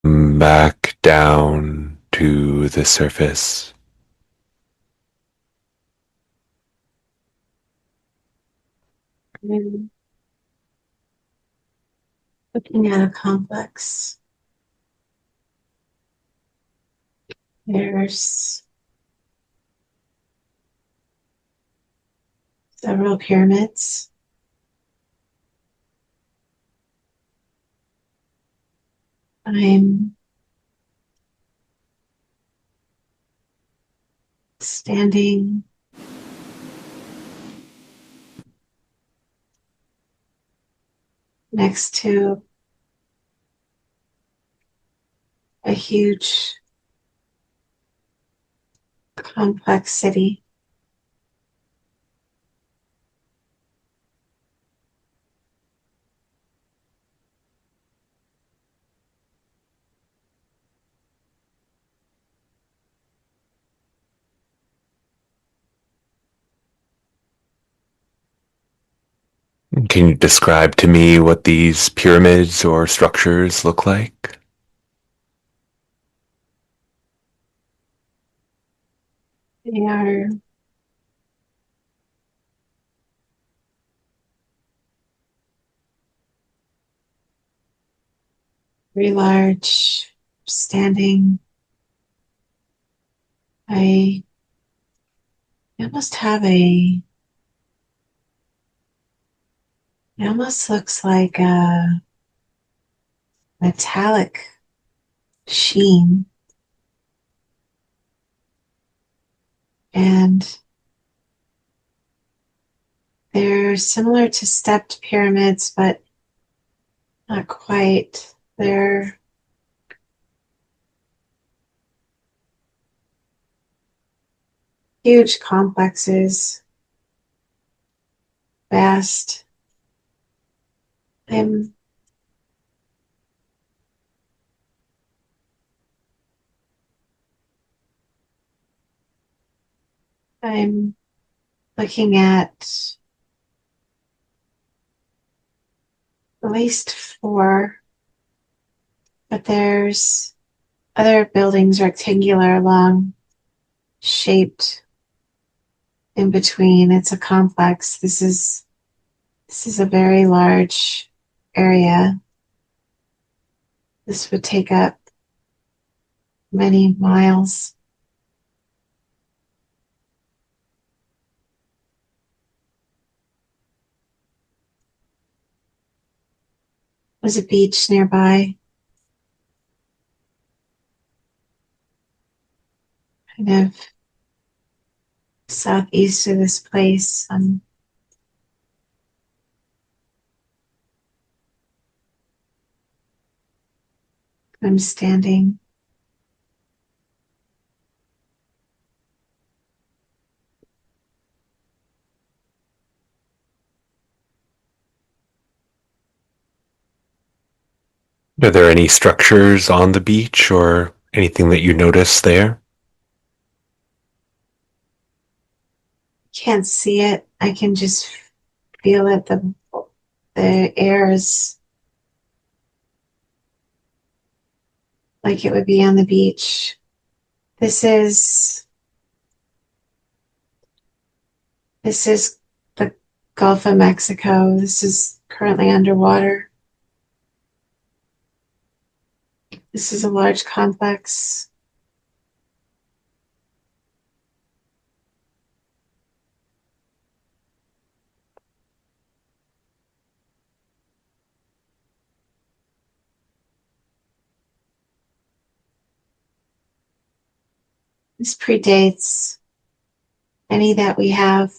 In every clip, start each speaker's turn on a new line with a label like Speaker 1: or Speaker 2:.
Speaker 1: back down to the surface.
Speaker 2: I'm looking at a complex. There's several pyramids. I'm standing next to a huge complex city.
Speaker 1: Can you describe to me what these pyramids or structures look like?
Speaker 2: They are very large, standing. I almost have a, it almost looks like a metallic sheen. And they're similar to stepped pyramids, but not quite. They're huge complexes, vast. I'm I'm looking at least four, but there's other buildings rectangular long shaped in between. It's a complex. This is a very large area. This would take up many miles. There's a beach nearby, kind of southeast of this place. I'm standing.
Speaker 1: Are there any structures on the beach or anything that you notice there?
Speaker 2: Can't see it. I can just feel it. The air is like it would be on the beach. This is this is the Gulf of Mexico. This is currently underwater. This is a large complex. This predates any that we have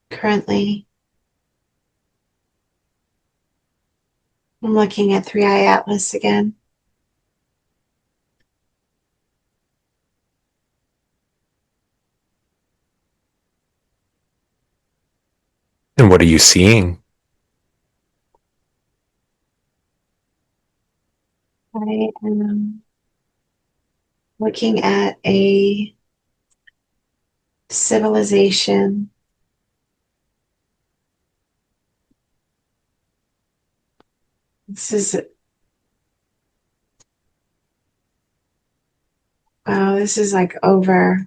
Speaker 2: currently. I'm looking at Three Eye Atlas again.
Speaker 1: And what are you seeing?
Speaker 2: I am looking at a civilization. This is Wow, this is like over.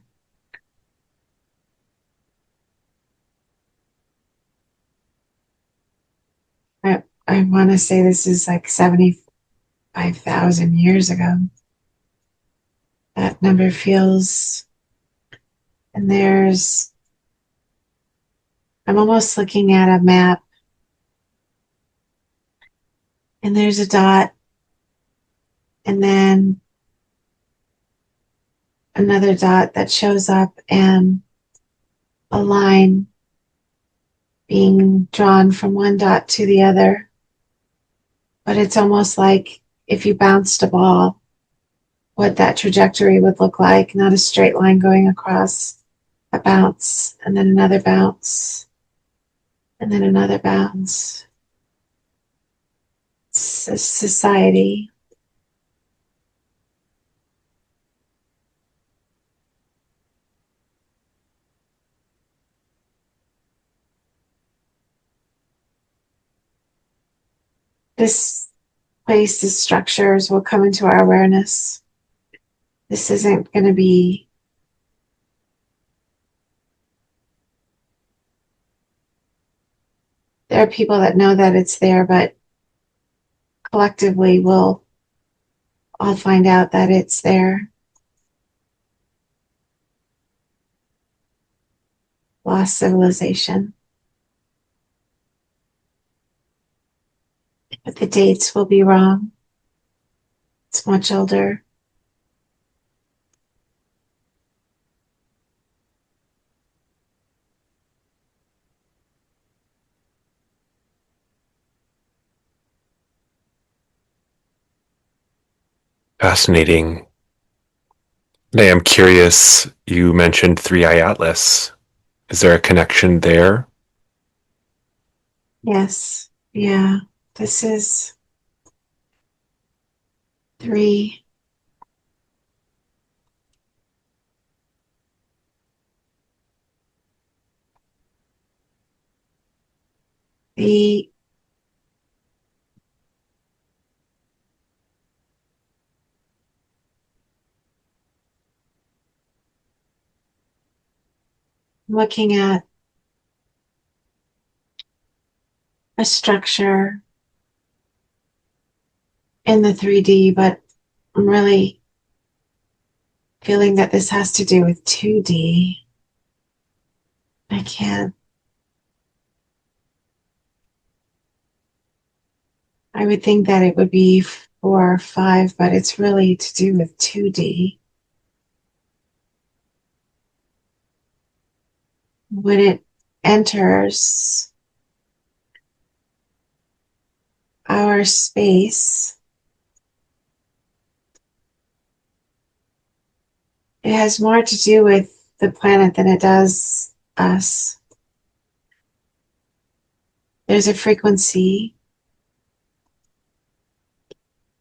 Speaker 2: I want to say this is like 75,000 years ago. That number feels, and I'm almost looking at a map, and there's a dot, and then another dot that shows up, and a line being drawn from one dot to the other. But it's almost like if you bounced a ball, what that trajectory would look like, not a straight line going across, a bounce, and then another bounce, and then another bounce. It's a society. This place's structures will come into our awareness. This isn't going to be, there are people that know that it's there, but collectively we'll all find out that it's there. Lost civilization. But the dates will be wrong. It's much older.
Speaker 1: Fascinating. Nay, I'm curious, you mentioned Three Eye Atlas. Is there a connection there?
Speaker 2: Yes. Yeah. This is 3. The looking at a structure in the 3D, but I'm really feeling that this has to do with 2D. I can't. I would think that it would be 4 or 5, but it's really to do with 2D. When it enters our space, it has more to do with the planet than it does us. There's a frequency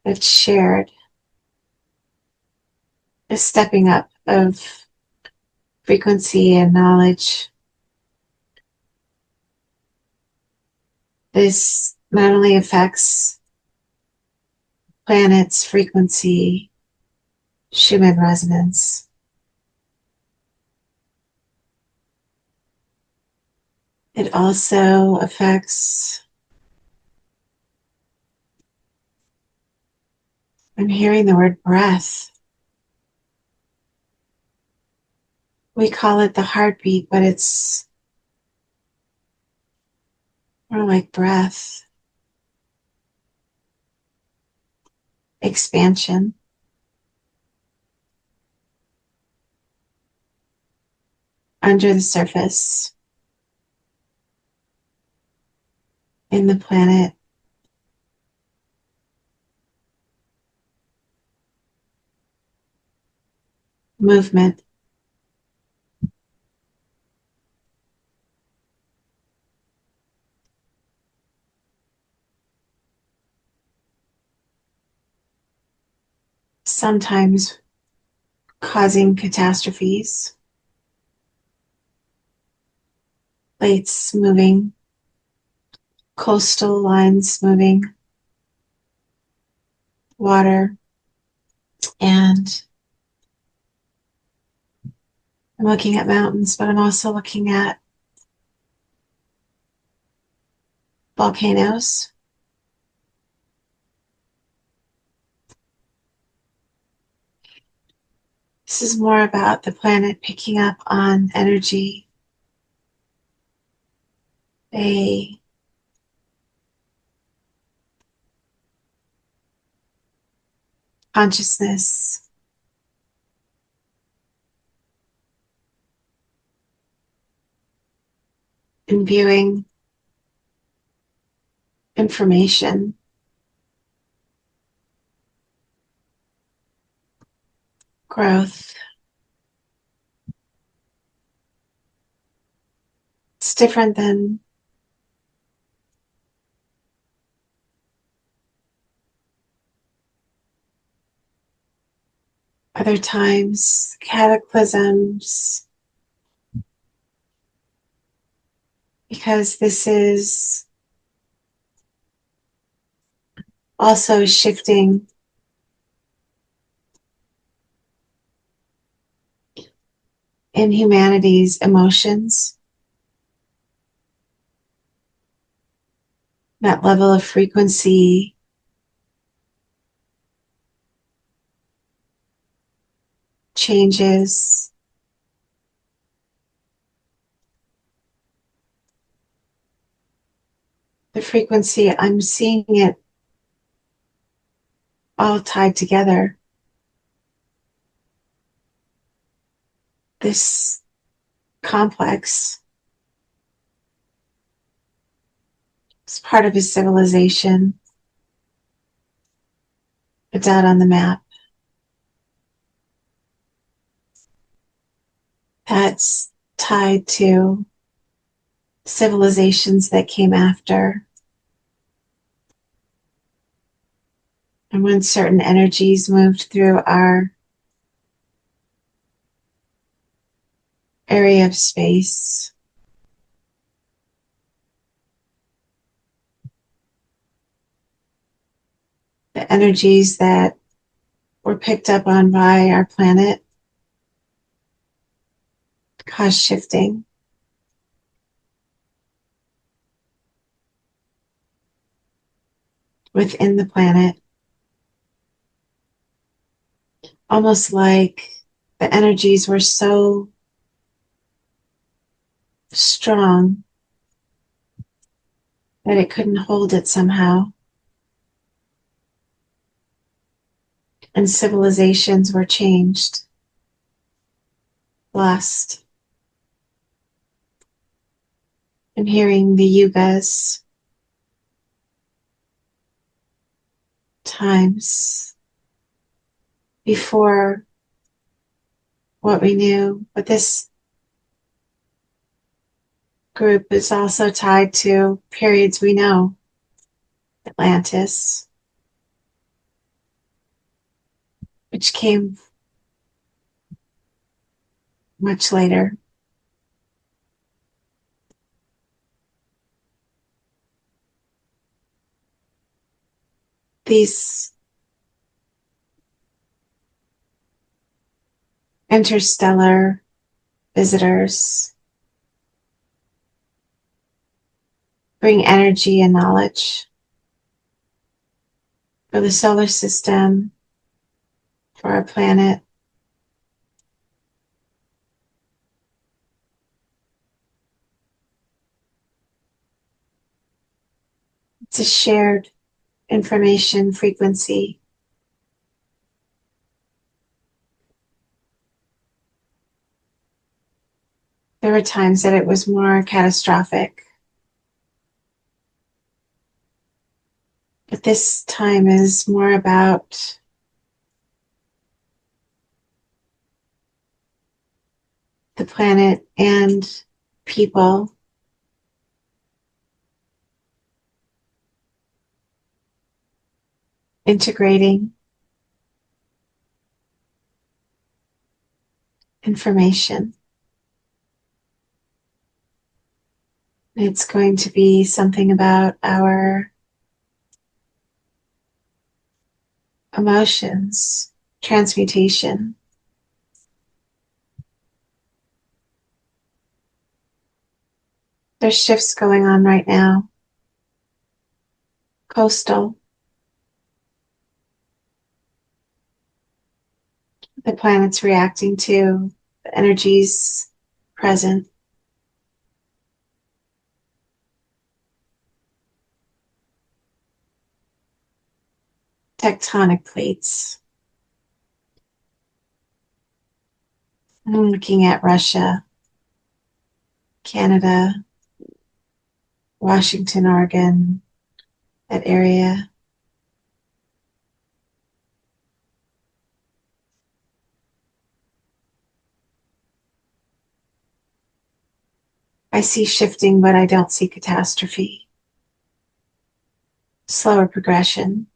Speaker 2: that's shared, a stepping up of frequency and knowledge. This not only affects planet's frequency, Schumann resonance, it also affects, I'm hearing the word breath. We call it the heartbeat, but it's more like breath, expansion. Under the surface, in the planet, movement. Sometimes causing catastrophes, plates moving, coastal lines moving, water, and I'm looking at mountains, but I'm also looking at volcanoes. This is more about the planet picking up on energy, a consciousness, and viewing information, growth. It's different than other times, cataclysms, because this is also shifting in humanity's emotions, that level of frequency changes. The frequency, I'm seeing it all tied together. This complex is part of a civilization. It's out on the map. That's tied to civilizations that came after. And when certain energies moved through our area of space, the energies that were picked up on by our planet caused shifting. Within the planet, almost like the energies were so strong that it couldn't hold it somehow. And civilizations were changed, lost. And hearing the yugas, times before what we knew, but this group is also tied to periods we know. Atlantis, which came much later. These interstellar visitors bring energy and knowledge for the solar system, for our planet. It's a shared information frequency. There were times that it was more catastrophic, but this time is more about the planet and people integrating information. It's going to be something about our emotions, transmutation. There's shifts going on right now. Coastal. The planet's reacting to the energies present. Tectonic plates. I'm looking at Russia, Canada, Washington, Oregon, that area. I see shifting, but I don't see catastrophe. Slower progression.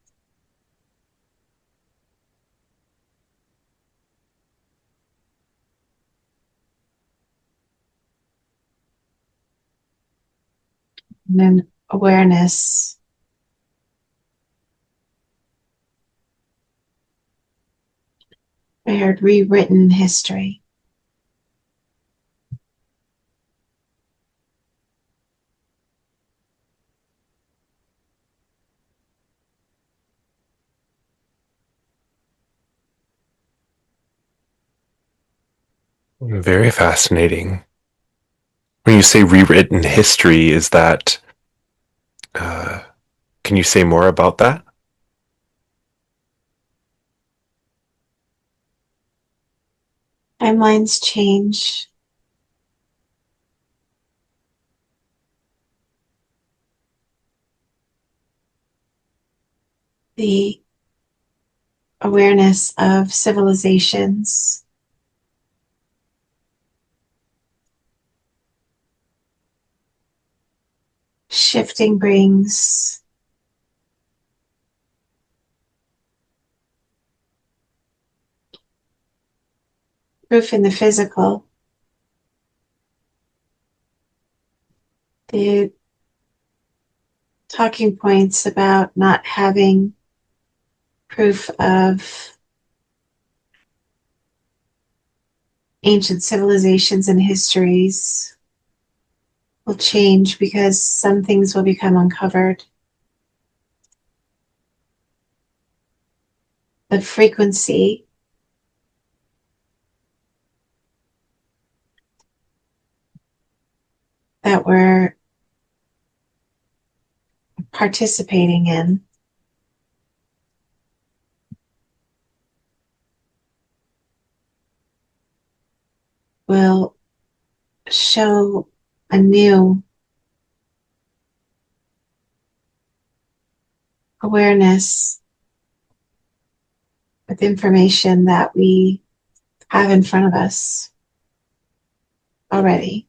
Speaker 2: And then awareness. I heard rewritten history.
Speaker 1: Very fascinating. When you say rewritten history, is that, uh, can you say more about that?
Speaker 2: Timelines change. The awareness of civilizations. Shifting brings proof in the physical. The talking points about not having proof of ancient civilizations and histories will change because some things will become uncovered. The frequency that we're participating in will show a new awareness with information that we have in front of us already.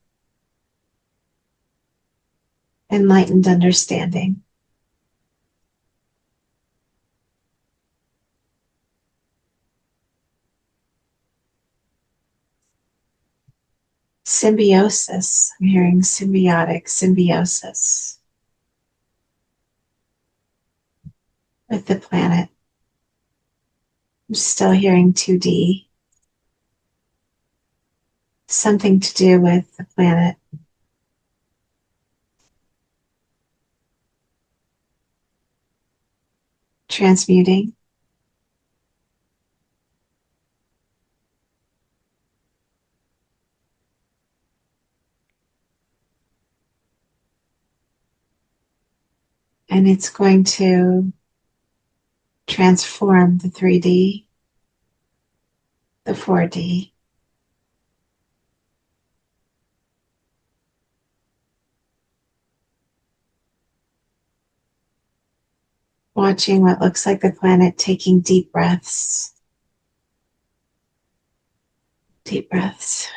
Speaker 2: Enlightened understanding. Symbiosis. I'm hearing symbiotic symbiosis with the planet. I'm still hearing 2D. Something to do with the planet. Transmuting. And it's going to transform the 3D, the 4D. Watching what looks like the planet taking deep breaths. Deep breaths.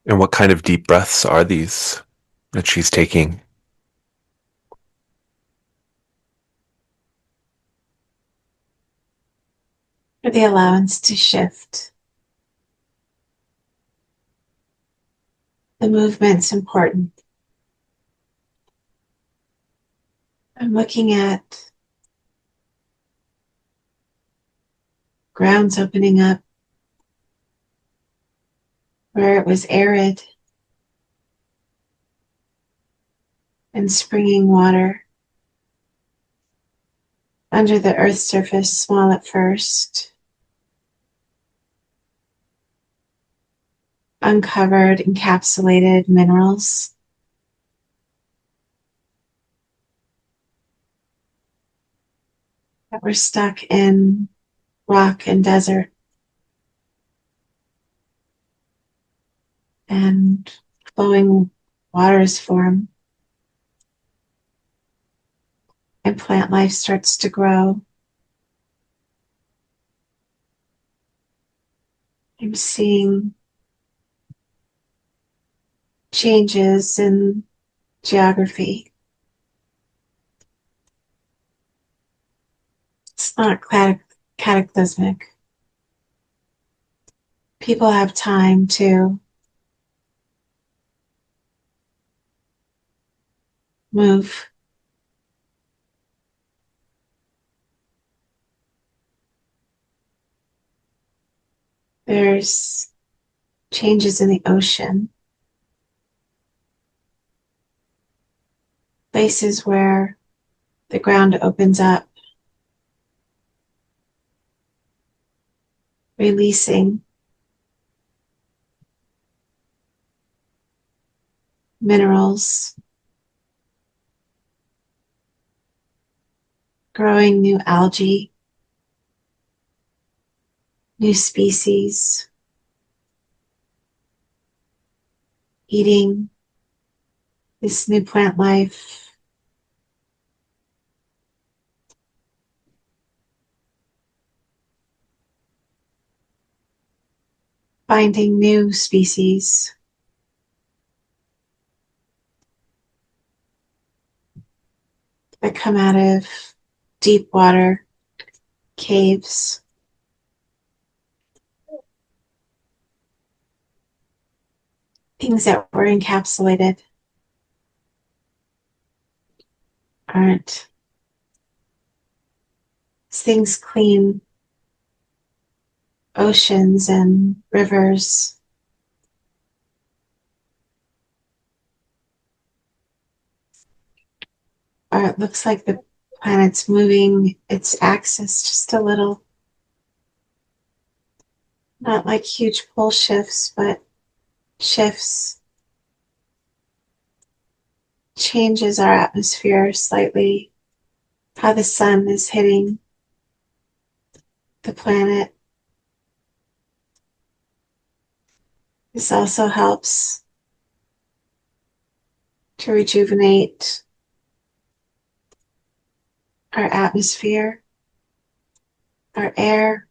Speaker 1: And what kind of deep breaths are these that she's taking?
Speaker 2: For the allowance to shift. The movement's important. I'm looking at grounds opening up where it was arid and springing water under the earth's surface, small at first, uncovered, encapsulated minerals that were stuck in rock and desert, and flowing waters form, and plant life starts to grow. I'm seeing changes in geography. It's not cataclysmic. People have time to move. There's changes in the ocean, places where the ground opens up, releasing minerals, growing new algae, new species, eating this new plant life, finding new species that come out of deep water, caves. Things that were encapsulated aren't. Things clean oceans and rivers. Or it looks like the planet's moving its axis just a little. Not like huge pole shifts, but shifts. Changes our atmosphere slightly. How the sun is hitting the planet. This also helps to rejuvenate our atmosphere, our air,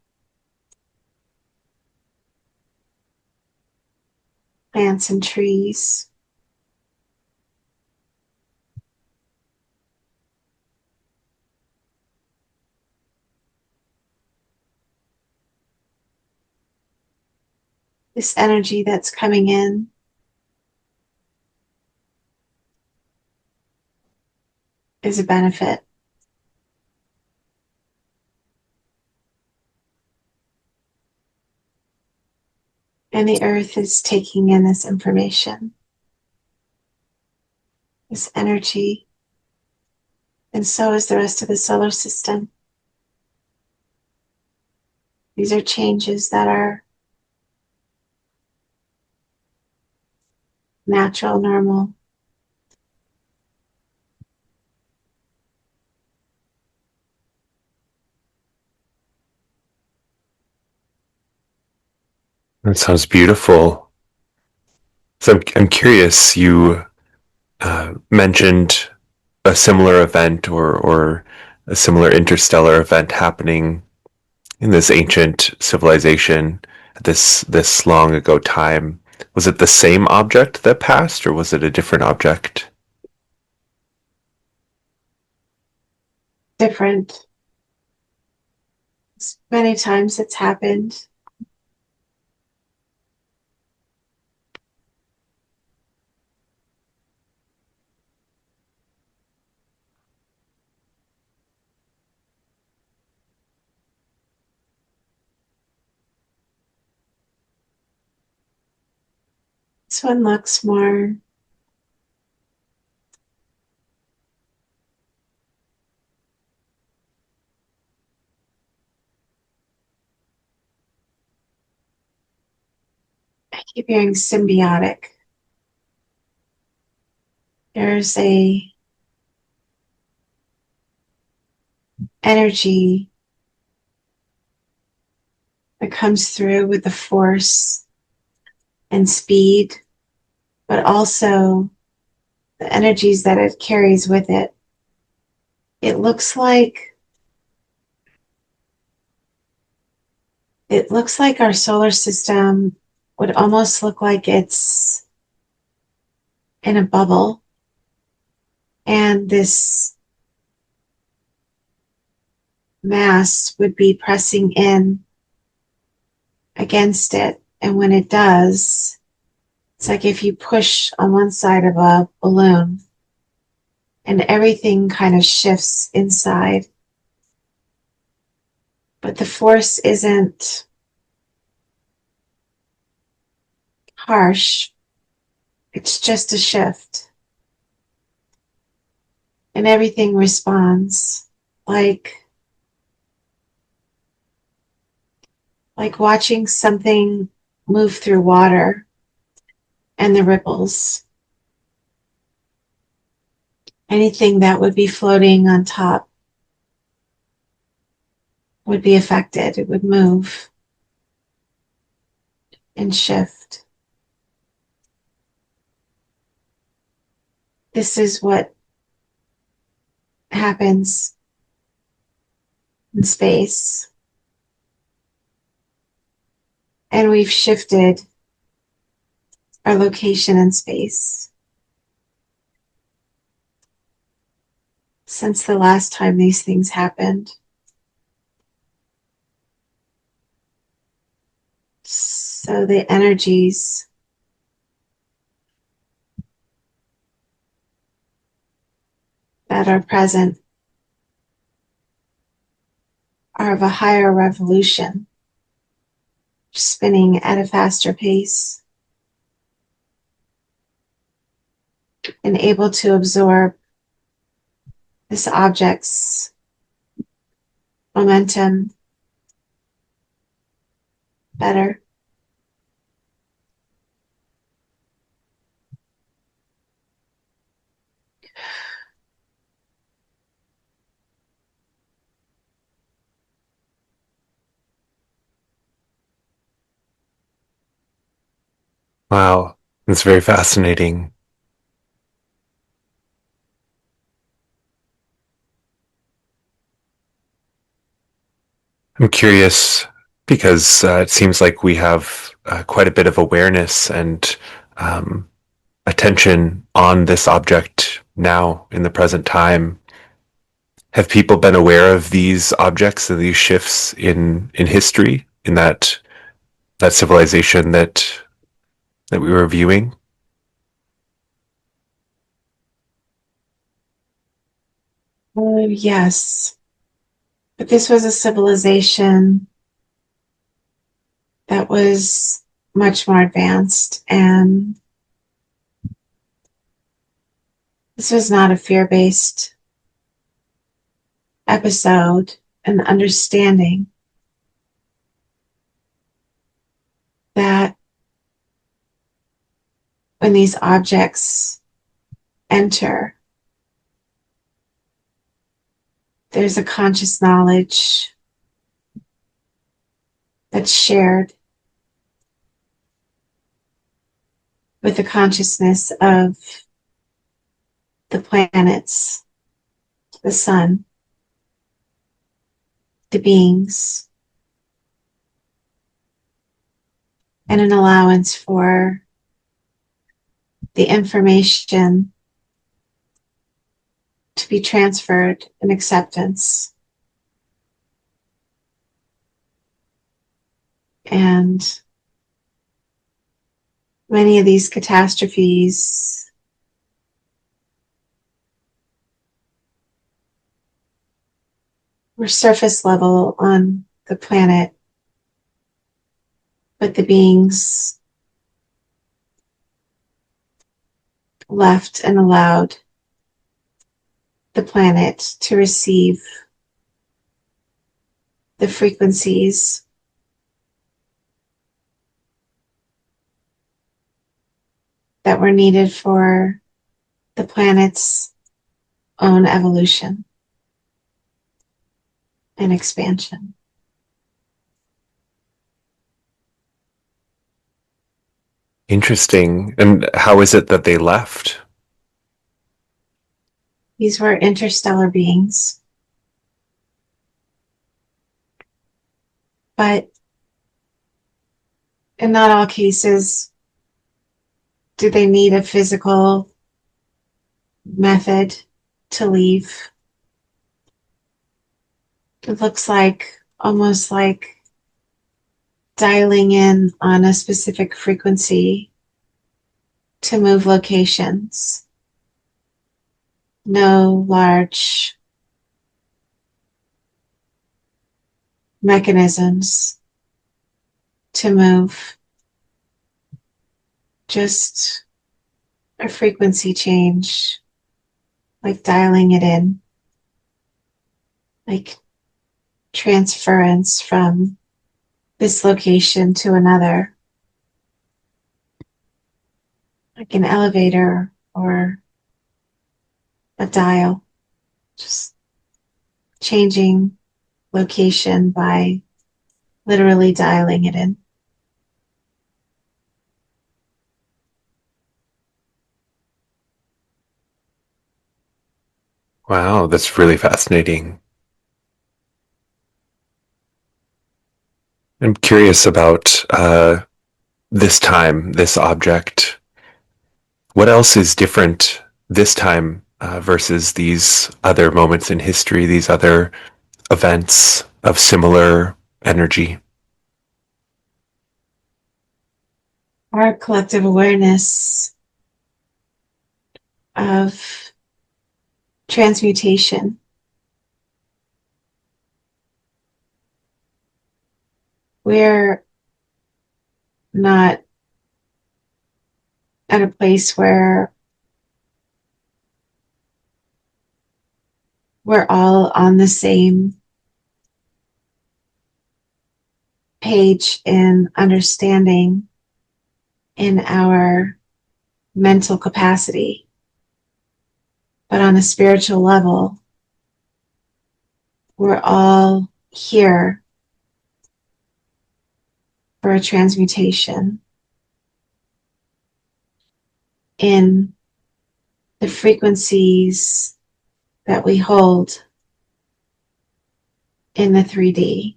Speaker 2: plants and trees. This energy that's coming in is a benefit. And the earth is taking in this information, this energy, and so is the rest of the solar system. These are changes that are natural, normal.
Speaker 1: That sounds beautiful. So I'm curious, you mentioned a similar event or a similar interstellar event happening in this ancient civilization at this long ago time. Was it the same object that passed, or was it a different object?
Speaker 2: Different. Many times it's happened. This one looks more I keep hearing symbiotic. There's a energy that comes through with the force and speed, but also the energies that it carries with it. It looks like our solar system would almost look like it's in a bubble, and this mass would be pressing in against it. And when it does, it's like if you push on one side of a balloon and everything kind of shifts inside. But the force isn't harsh, it's just a shift. And everything responds like watching something move through water and the ripples. Anything that would be floating on top would be affected. It would move and shift. This is what happens in space. And we've shifted our location in space since the last time these things happened. So the energies that are present are of a higher revolution, spinning at a faster pace and able to absorb this object's momentum better.
Speaker 1: Wow, it's very fascinating. I'm curious because it seems like we have quite a bit of awareness and um, attention on this object now in the present time. Have people been aware of these objects and these shifts in history in that civilization that we were viewing?
Speaker 2: Yes, but this was a civilization that was much more advanced, and this was not a fear-based episode. And understanding that when these objects enter, there's a conscious knowledge that's shared with the consciousness of the planets, the sun, the beings, and an allowance for the information to be transferred in acceptance. And many of these catastrophes were surface level on the planet, but the beings left and allowed the planet to receive the frequencies that were needed for the planet's own evolution and expansion.
Speaker 1: Interesting. And how is it that they left?
Speaker 2: These were interstellar beings, but in not all cases do they need a physical method to leave. It looks like almost like dialing in on a specific frequency to move locations. No large mechanisms to move, just a frequency change, like dialing it in, like transference from this location to another, like an elevator or a dial, just changing location by literally dialing it in.
Speaker 1: Wow, that's really fascinating. I'm curious about this time, this object. What else is different this time versus these other moments in history, these other events of similar energy?
Speaker 2: Our collective awareness of transmutation. We're not at a place where we're all on the same page in understanding in our mental capacity. But on a spiritual level, we're all here for a transmutation in the frequencies that we hold in the 3D.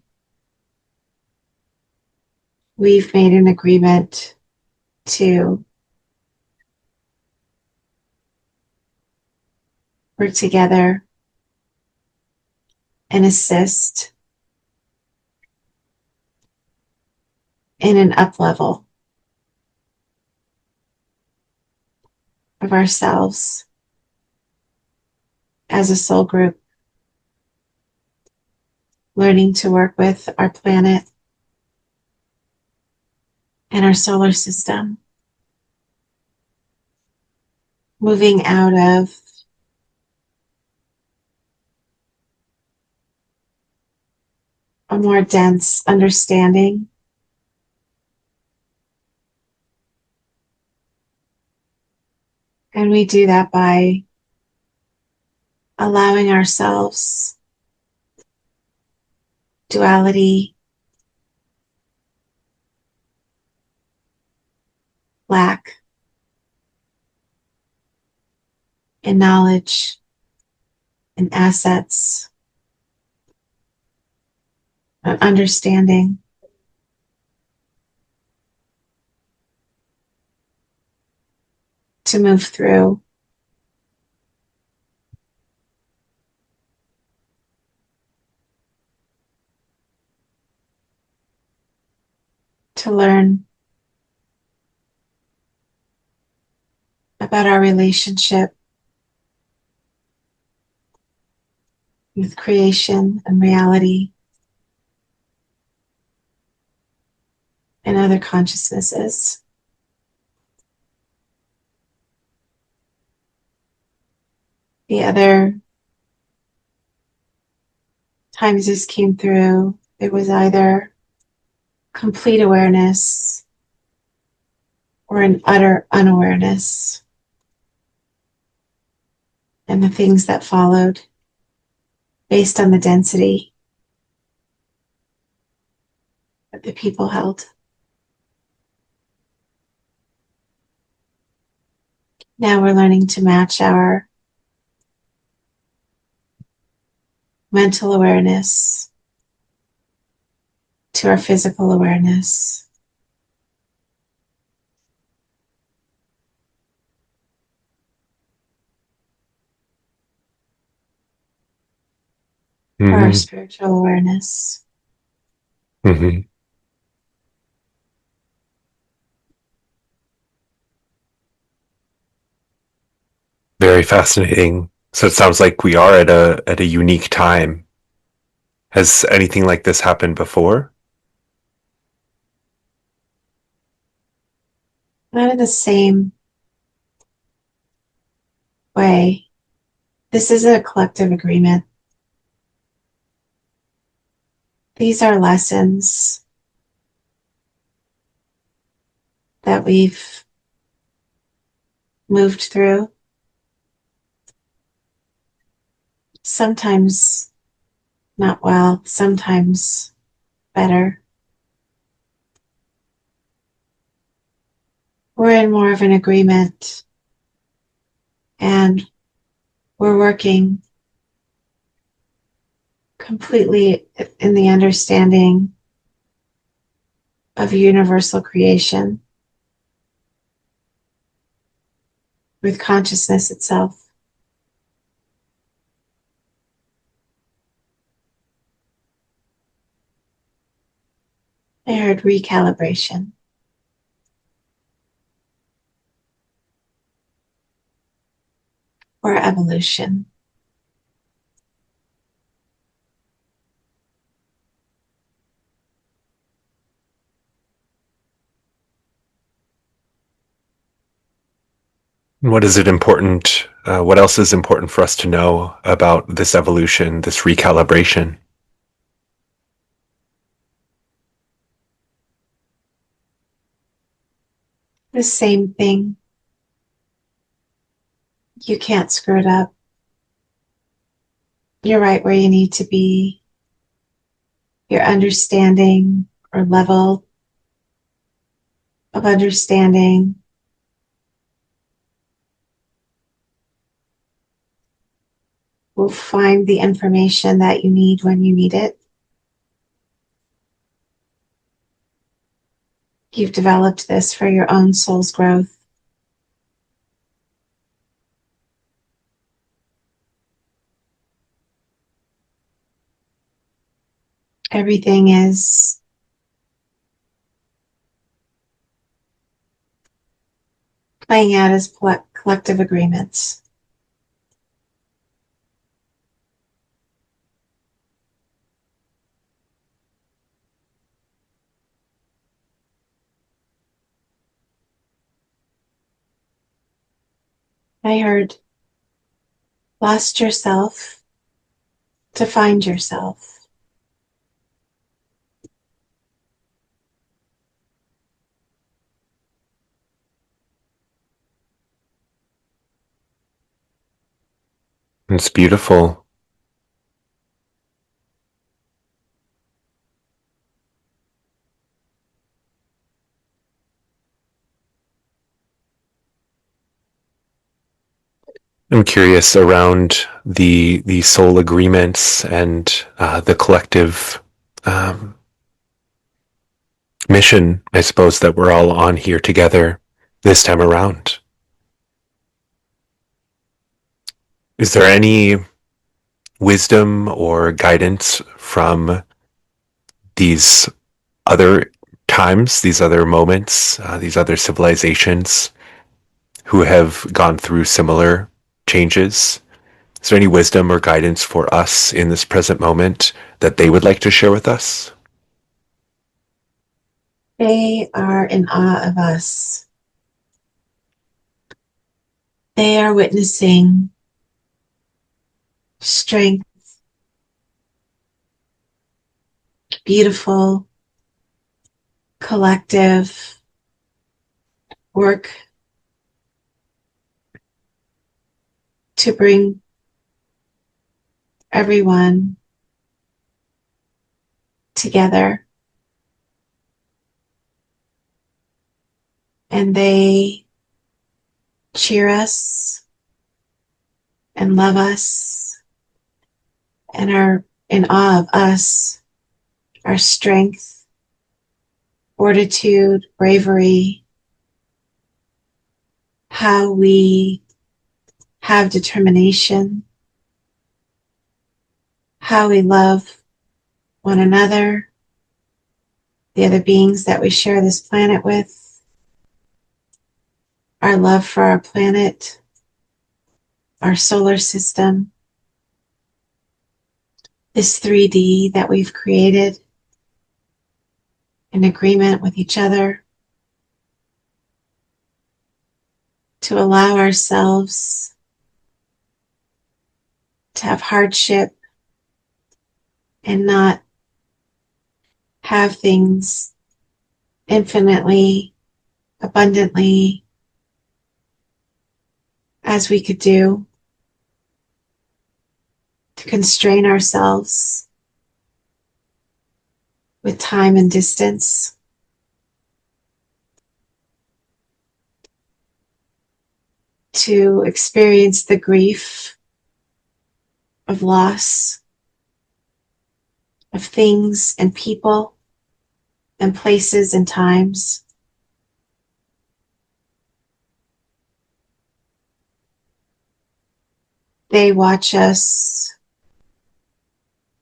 Speaker 2: We've made an agreement to work together and assist in an up level of ourselves as a soul group, learning to work with our planet and our solar system, moving out of a more dense understanding and we do that by allowing ourselves duality, lack in knowledge and assets and understanding to move through, to learn about our relationship with creation and reality and other consciousnesses. The other times this came through, it was either complete awareness or an utter unawareness, and the things that followed based on the density that the people held. Now we're learning to match our mental awareness to our physical awareness. Or our
Speaker 1: Mm-hmm.
Speaker 2: spiritual awareness.
Speaker 1: Mm-hmm. Very fascinating. So it sounds like we are at a unique time. Has anything like this happened before?
Speaker 2: Not in the same way. This is a collective agreement. These are lessons that we've moved through. Sometimes not well, sometimes better. We're in more of an agreement, and we're working completely in the understanding of universal creation with consciousness itself. I heard recalibration or evolution.
Speaker 1: What is it important? What else is important for us to know about this evolution, this recalibration?
Speaker 2: The same thing. You can't screw it up. You're right where you need to be. Your understanding or level of understanding will find the information that you need when you need it. You've developed this for your own soul's growth. Everything is playing out as collective agreements. I heard, lost yourself to find yourself.
Speaker 1: It's beautiful. I'm curious around the soul agreements and the collective um, mission, I suppose, that we're all on here together this time around. Is there any wisdom or guidance from these other times, these other moments, these other civilizations who have gone through similar changes? Is there any wisdom or guidance for us in this present moment that they would like to share with us?
Speaker 2: They are in awe of us. They are witnessing strength, beautiful, collective work to bring everyone together. And they cheer us and love us and are in awe of us, our strength, fortitude, bravery, how we have determination, how we love one another, the other beings that we share this planet with, our love for our planet, our solar system, this 3D that we've created in agreement with each other, to allow ourselves to have hardship and not have things infinitely, abundantly as we could do, to constrain ourselves with time and distance, to experience the grief of loss of things and people and places and times. They watch us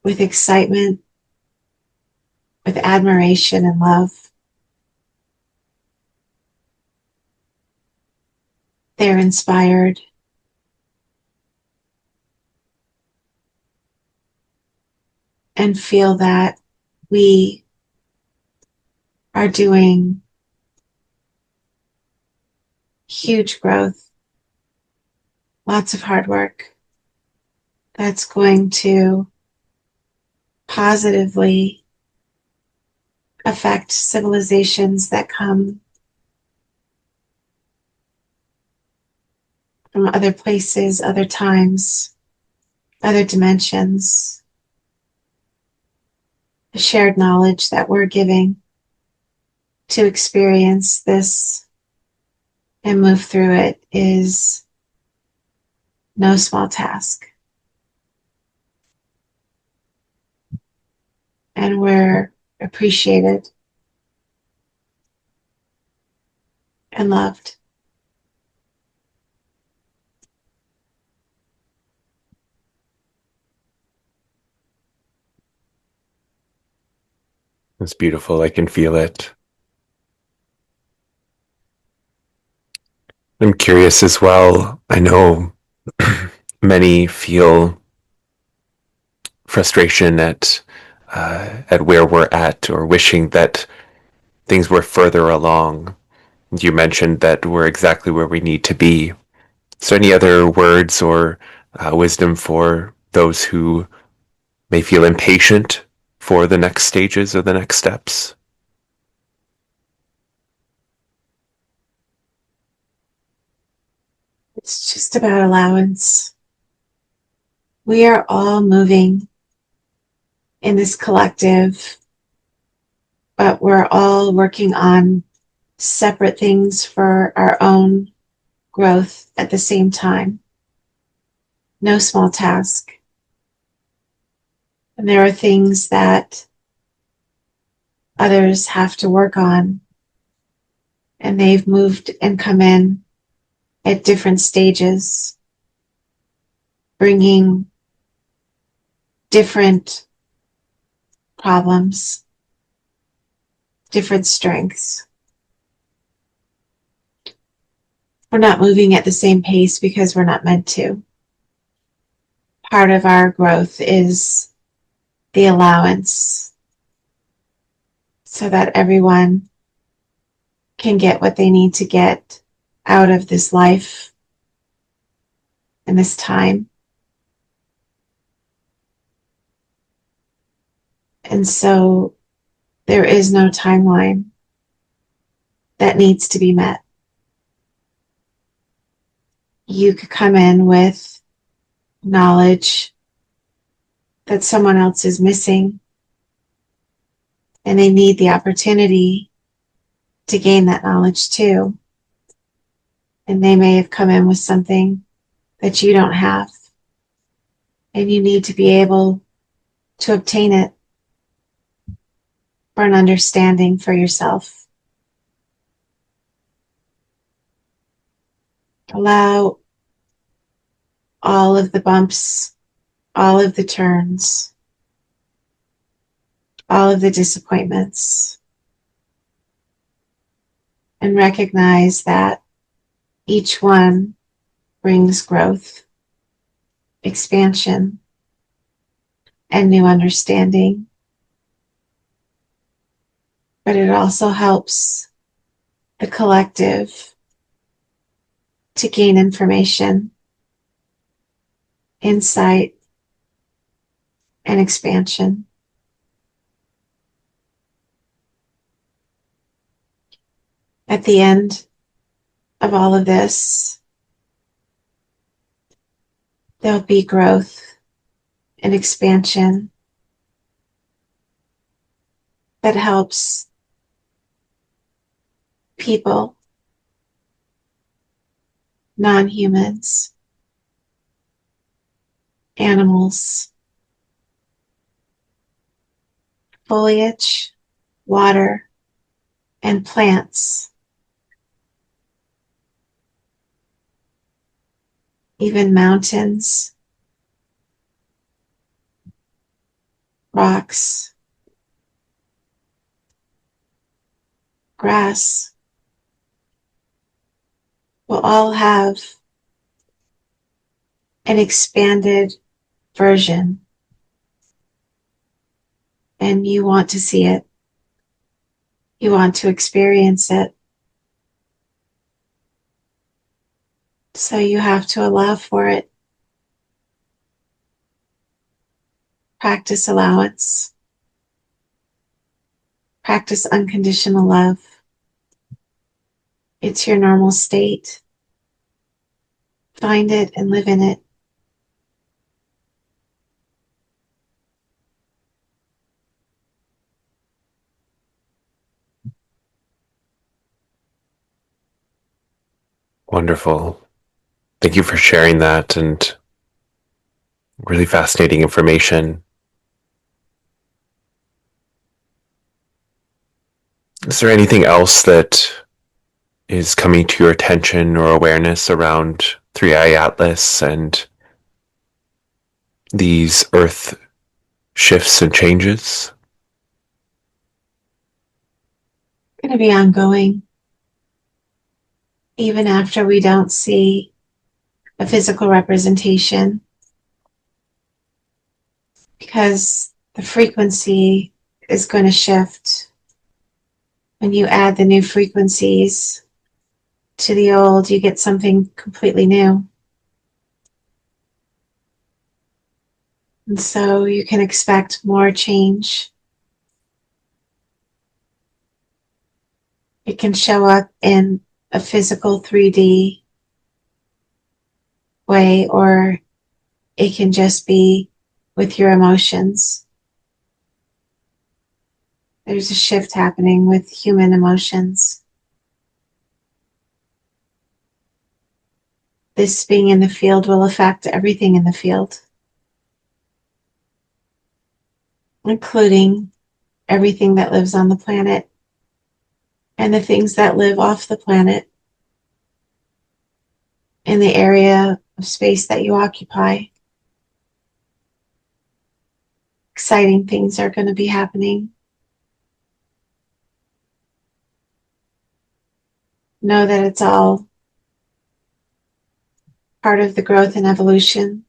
Speaker 2: with excitement, with admiration and love. They're inspired. And feel that we are doing huge growth, lots of hard work that's going to positively affect civilizations that come from other places, other times, other dimensions. The shared knowledge that we're giving to experience this and move through it is no small task. And we're appreciated and loved.
Speaker 1: It's beautiful. I can feel it. I'm curious as well. I know many feel frustration at where we're at, or wishing that things were further along. You mentioned that we're exactly where we need to be. Is there any other words or wisdom for those who may feel impatient for the next stages or the next steps?
Speaker 2: It's just about allowance. We are all moving in this collective, but we're all working on separate things for our own growth at the same time. No small task. And there are things that others have to work on, and they've moved and come in at different stages, bringing different problems, different strengths. We're not moving at the same pace because we're not meant to. Part of our growth is the allowance so that everyone can get what they need to get out of this life and this time. And so there is no timeline that needs to be met. You could come in with knowledge that someone else is missing, and they need the opportunity to gain that knowledge too. And they may have come in with something that you don't have, and you need to be able to obtain it for an understanding for yourself. Allow all of the bumps, all of the turns, all of the disappointments, and recognize that each one brings growth, expansion, and new understanding. But it also helps the collective to gain information, insight, and expansion. At the end of all of this, there'll be growth and expansion that helps people, non-humans, animals, foliage, water, and plants, even mountains, rocks, grass, will all have an expanded version, and you want to see it. You want to experience it. So you have to allow for it. Practice allowance. Practice unconditional love. It's your normal state. Find it and live in it.
Speaker 1: Wonderful. Thank you for sharing that and really fascinating information. Is there anything else that is coming to your attention or awareness around Three Eye Atlas and these Earth shifts and changes?
Speaker 2: It's going to be ongoing. Even after we don't see a physical representation, because the frequency is going to shift. When you add the new frequencies to the old, you get something completely new. And so you can expect more change. It can show up in a physical 3D way, or it can just be with your emotions. There's a shift happening with human emotions. This being in the field will affect everything in the field, including everything that lives on the planet and the things that live off the planet in the area of space that you occupy. Exciting things are going to be happening. Know that it's all part of the growth and evolution.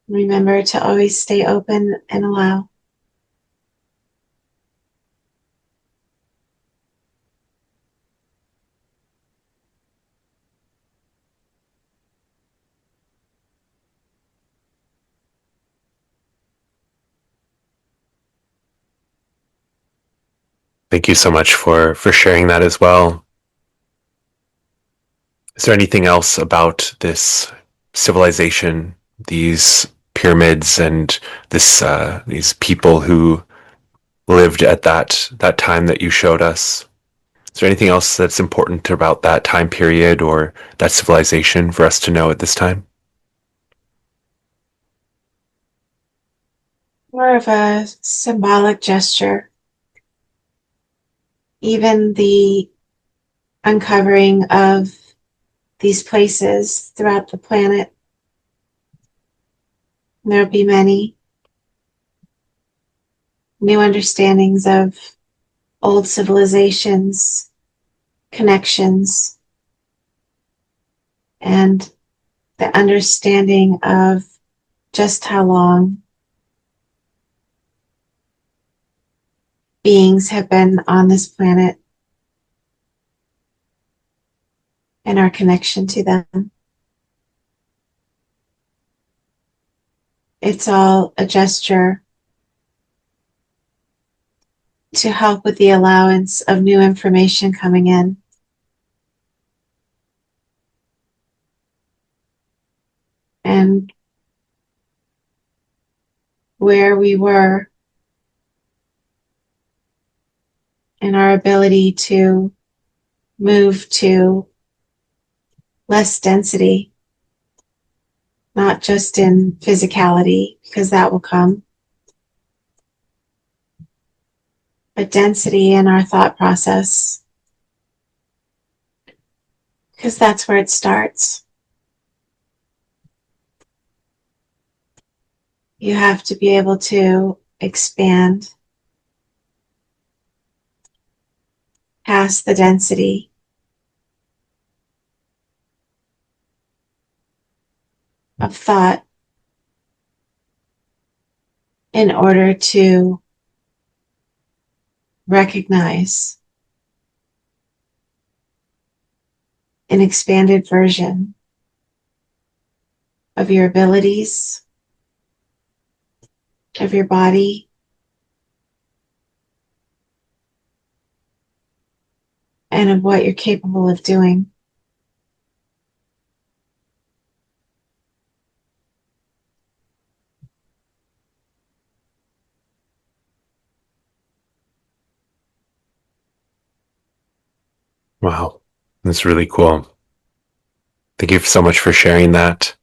Speaker 2: Remember to always stay open and allow.
Speaker 1: Thank you so much for sharing that as well. Is there anything else about this civilization, these pyramids, and these people who lived at that time that you showed us? Is there anything else that's important about that time period or that civilization for us to know at this time?
Speaker 2: More of a symbolic gesture. Even the uncovering of these places throughout the planet, there'll be many new understandings of old civilizations, connections, and the understanding of just how long beings have been on this planet and our connection to them. It's all a gesture to help with the allowance of new information coming in. And where we were and our ability to move to less density, not just in physicality, because that will come, but density in our thought process, because that's where it starts. You have to be able to expand past the density of thought in order to recognize an expanded version of your abilities, of your body, and of what you're capable of doing.
Speaker 1: Wow, that's really cool. Thank you so much for sharing that.